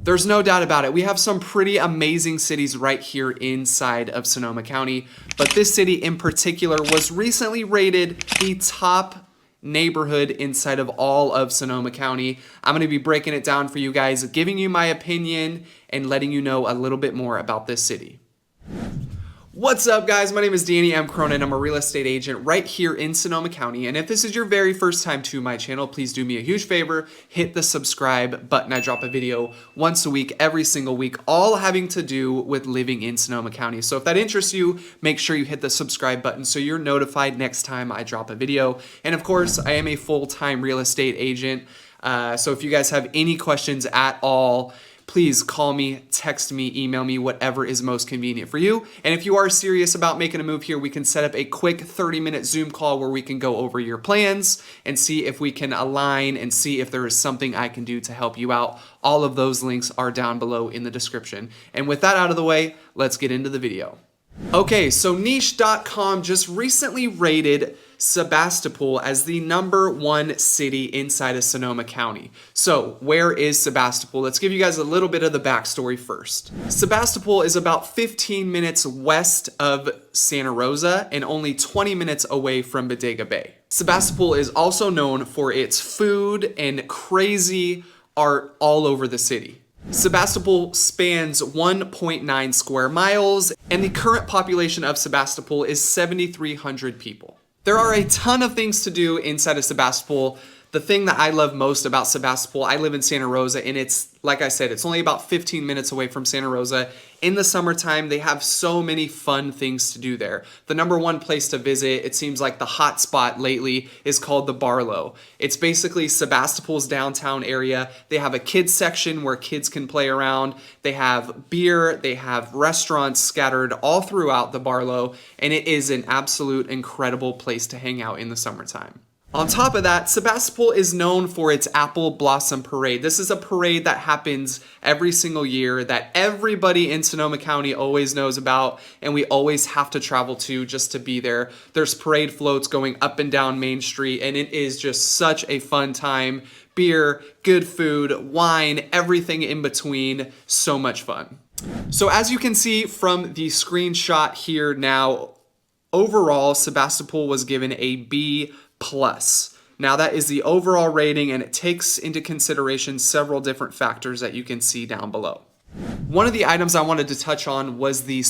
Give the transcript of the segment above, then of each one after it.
There's no doubt about it. We have some pretty amazing cities right here inside of Sonoma County, but this city in particular was recently rated the top neighborhood inside of all of Sonoma County. I'm going to be breaking it down for you guys, giving you my opinion and letting you know a little bit more about this city. What's up, guys? My name is Danny M. Cronin. I'm a real estate agent right here in Sonoma County. And if this is your very first time to my channel, please do me a huge favor. Hit the subscribe button. I drop a video once a week, every single week, all having to do with living in Sonoma County. So if that interests you, make sure you hit the subscribe button so you're notified next time I drop a video. And of course, I am a full-time real estate agent. So if you guys have any questions at all, please call me, text me, email me, whatever is most convenient for you. And if you are serious about making a move here, we can set up a quick 30-minute Zoom call where we can go over your plans and see if we can align and see if there is something I can do to help you out. All of those links are down below in the description. And with that out of the way, let's get into the video. Okay, so niche.com just recently rated Sebastopol as the #1 city inside of Sonoma County. So where is Sebastopol? Let's give you guys a little bit of the backstory first. Sebastopol is about 15 minutes west of Santa Rosa and only 20 minutes away from Bodega Bay. Sebastopol is also known for its food and crazy art all over the city. Sebastopol spans 1.9 square miles, and the current population of Sebastopol is 7,300 people. There are a ton of things to do inside of Sebastopol. The thing that I love most about Sebastopol, I live in Santa Rosa, and it's, like I said, it's only about 15 minutes away from Santa Rosa. In the summertime, they have so many fun things to do there. The #1 place to visit, it seems like the hot spot lately, is called the Barlow. It's basically Sebastopol's downtown area. They have a kids section where kids can play around. They have beer, they have restaurants scattered all throughout the Barlow, and it is an absolute incredible place to hang out in the summertime. On top of that, Sebastopol is known for its Apple Blossom Parade. This is a parade that happens every single year that everybody in Sonoma County always knows about, and we always have to travel to just to be there. There's parade floats going up and down Main Street, and it is just such a fun time. Beer, good food, wine, everything in between. So much fun. So as you can see from the screenshot here now, overall, Sebastopol was given a B+. Now that is the overall rating, and it takes into consideration several different factors that you can see down below. One of the items I wanted to touch on was the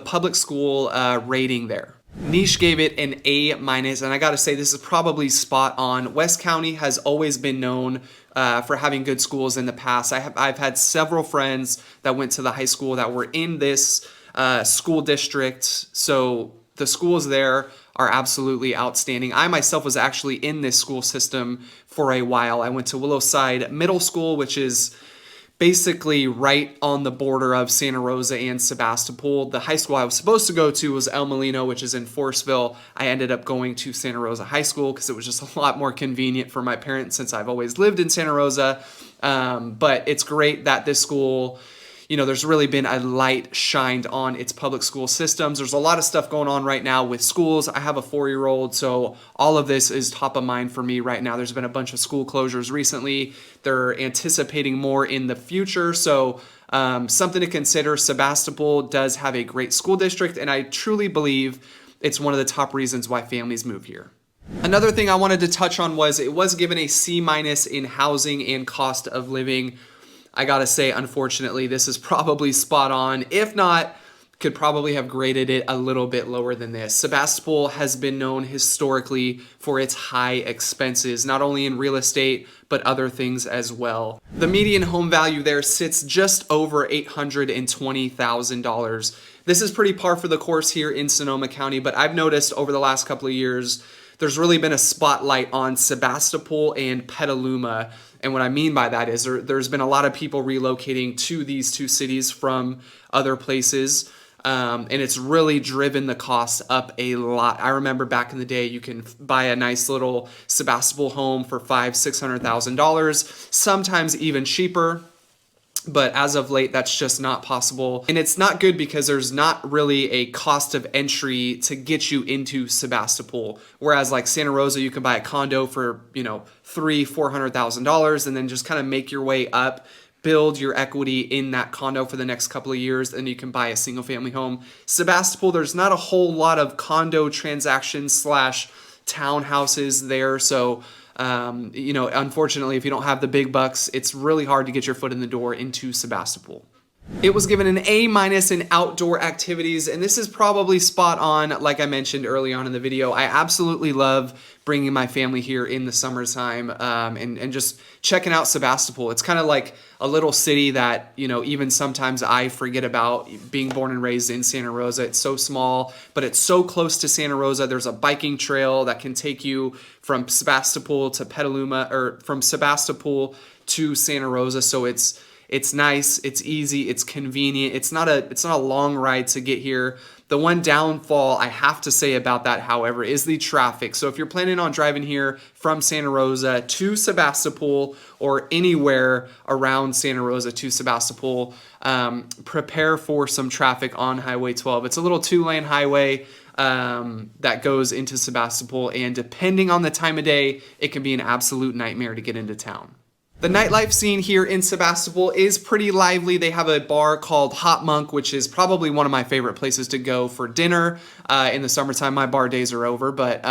public school rating there. Niche gave it an A-, and I gotta say this is probably spot on. West County has always been known for having good schools in the past. I've had several friends that went to the high school that were in this school district, so the schools there are absolutely outstanding. I myself was actually in this school system for a while. I went to Willowside Middle School, which is basically right on the border of Santa Rosa and Sebastopol. The high school I was supposed to go to was El Molino, which is in Forestville. I ended up going to Santa Rosa High School because it was just a lot more convenient for my parents since I've always lived in Santa Rosa. But it's great that this school, you know, there's really been a light shined on its public school systems. There's a lot of stuff going on right now with schools. I have a 4-year-old, so all of this is top of mind for me right now. There's been a bunch of school closures recently. They're anticipating more in the future, so something to consider. Sebastopol does have a great school district, and I truly believe it's one of the top reasons why families move here. Another thing I wanted to touch on was it was given a C- in housing and cost of living. I gotta say, unfortunately, this is probably spot on. If not, could probably have graded it a little bit lower than this. Sebastopol has been known historically for its high expenses, not only in real estate, but other things as well. The median home value there sits just over $820,000. This is pretty par for the course here in Sonoma County, but I've noticed over the last couple of years, there's really been a spotlight on Sebastopol and Petaluma. And what I mean by that is there's been a lot of people relocating to these two cities from other places. And it's really driven the cost up a lot. I remember back in the day, you can buy a nice little Sebastopol home for $500,000-$600,000, sometimes even cheaper. But as of late, that's just not possible. And it's not good because there's not really a cost of entry to get you into Sebastopol. Whereas like Santa Rosa, you can buy a condo for, $300,000-$400,000 and then just kind of make your way up build your equity in that condo for the next couple of years, and you can buy a single family home. Sebastopol, there's not a whole lot of condo transactions slash townhouses there. So, unfortunately, if you don't have the big bucks, it's really hard to get your foot in the door into Sebastopol. It was given an A- in outdoor activities, and this is probably spot on, like I mentioned early on in the video. I absolutely love bringing my family here in the summertime and just checking out Sebastopol. It's kind of like a little city that, even sometimes I forget about, being born and raised in Santa Rosa. It's so small, but it's so close to Santa Rosa. There's a biking trail that can take you from Sebastopol to Petaluma, or from Sebastopol to Santa Rosa. So it's nice, it's easy, it's convenient. It's not a long ride to get here. The one downfall I have to say about that, however, is the traffic. So if you're planning on driving here from Santa Rosa to Sebastopol, or anywhere around Santa Rosa to Sebastopol, prepare for some traffic on Highway 12. It's a little 2-lane highway that goes into Sebastopol, and depending on the time of day, it can be an absolute nightmare to get into town. The nightlife scene here in Sebastopol is pretty lively. They have a bar called Hot Monk, which is probably one of my favorite places to go for dinner. In the summertime, my bar days are over, but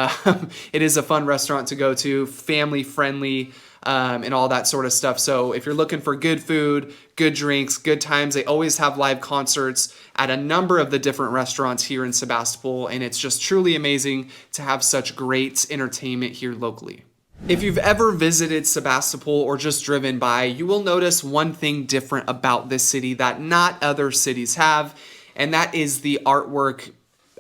it is a fun restaurant to go to, family friendly, and all that sort of stuff. So if you're looking for good food, good drinks, good times, they always have live concerts at a number of the different restaurants here in Sebastopol, and it's just truly amazing to have such great entertainment here locally. If you've ever visited Sebastopol or just driven by, you will notice one thing different about this city that not other cities have, and that is the artwork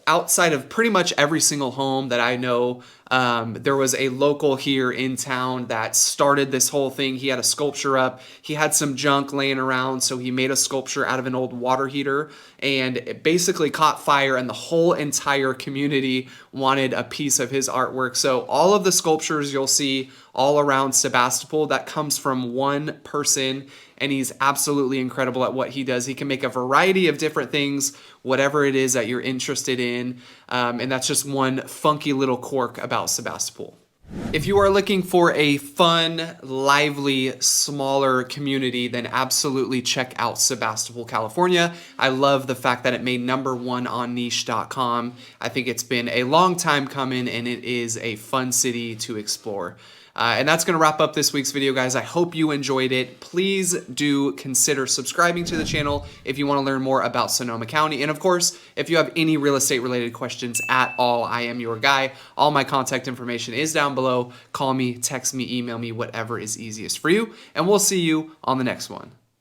outside of pretty much every single home that I know. There was a local here in town that started this whole thing. He had a sculpture up. He had some junk laying around, so he made a sculpture out of an old water heater, and it basically caught fire, and the whole entire community wanted a piece of his artwork. So all of the sculptures you'll see all around Sebastopol, that comes from one person, and he's absolutely incredible at what he does. He can make a variety of different things, whatever it is that you're interested in, and that's just one funky little quirk about Sebastopol. If you are looking for a fun, lively, smaller community, then absolutely check out Sebastopol, California. I love the fact that it made #1 on niche.com. I think it's been a long time coming, and it is a fun city to explore. And that's going to wrap up this week's video, guys. I hope you enjoyed it. Please do consider subscribing to the channel if you want to learn more about Sonoma County. And of course, if you have any real estate related questions at all, I am your guy. All my contact information is down below. Call me, text me, email me, whatever is easiest for you. And we'll see you on the next one.